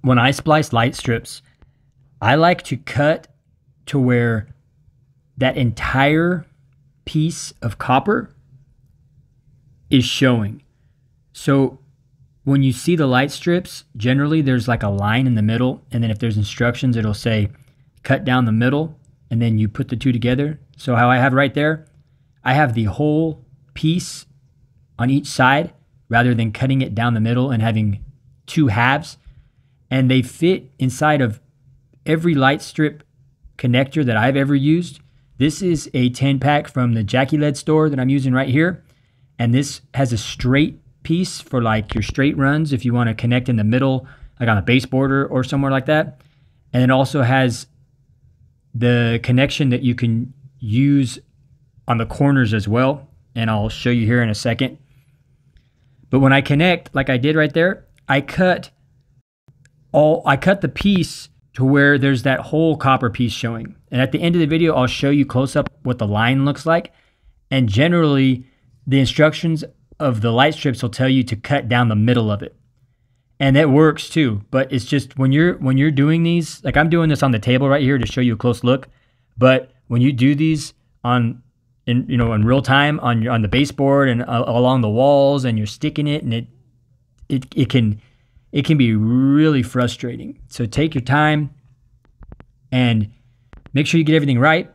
when I splice light strips, I like to cut to where that entire piece of copper is showing. So when you see the light strips, generally there's like a line in the middle, and then if there's instructions, it'll say cut down the middle, and then you put the two together. So how I have right there, I have the whole piece on each side rather than cutting it down the middle and having two halves, and they fit inside of every light strip connector that I've ever used. This is a 10-pack from the Jackie Led store that I'm using right here, and this has a straight piece for like your straight runs if you want to connect in the middle, like on a baseboard or somewhere like that. And it also has the connection that you can use on the corners as well, and I'll show you here in a second. But when I connect, like I did right there, I cut the piece to where there's that whole copper piece showing. And at the end of the video, I'll show you close up what the line looks like. And generally, the instructions of the light strips will tell you to cut down the middle of it. And that works too, but it's just when you're doing these, like I'm doing this on the table right here to show you a close look, but when you do these in real time on the baseboard and along the walls, and you're sticking it, and it can be really frustrating. So take your time and make sure you get everything right.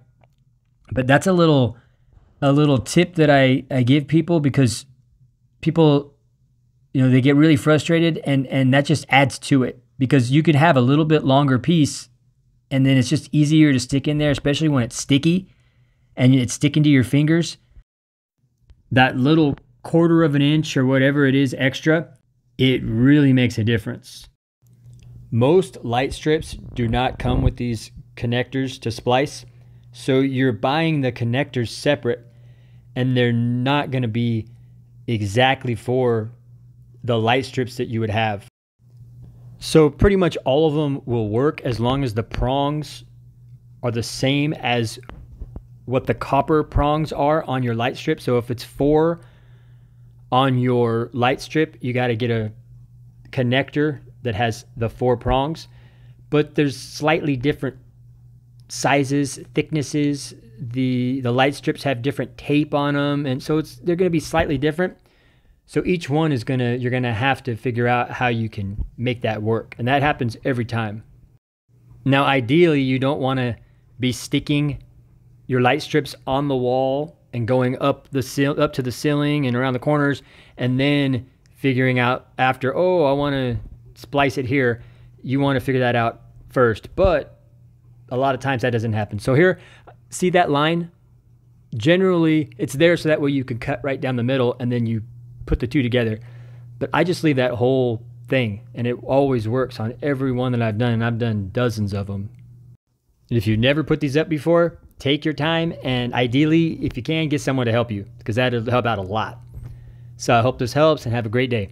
But that's a little tip that I give people, because people, they get really frustrated, and that just adds to it, because you can have a little bit longer piece and then it's just easier to stick in there, especially when it's sticky and it's sticking to your fingers. That little 1/4 of an inch or whatever it is extra, it really makes a difference. Most light strips do not come with these connectors to splice, so you're buying the connectors separate, and they're not going to be exactly for the light strips that you would have. So pretty much all of them will work as long as the prongs are the same as what the copper prongs are on your light strip. So if it's 4 on your light strip, you got to get a connector that has the 4 prongs. But there's slightly different sizes, thicknesses. The light strips have different tape on them, and so they're going to be slightly different. So each one is you're gonna have to figure out how you can make that work, and that happens every time. Now, ideally, you don't want to be sticking your light strips on the wall and going up to the ceiling and around the corners, and then figuring out after, oh, I want to splice it here. You want to figure that out first, but a lot of times that doesn't happen. So here, see that line? Generally, it's there so that way you can cut right down the middle, and then you put the two together. But I just leave that whole thing, and it always works on every one that I've done, and I've done dozens of them. And if you've never put these up before, take your time, and ideally, if you can, get someone to help you, because that'll help out a lot. So I hope this helps, and have a great day.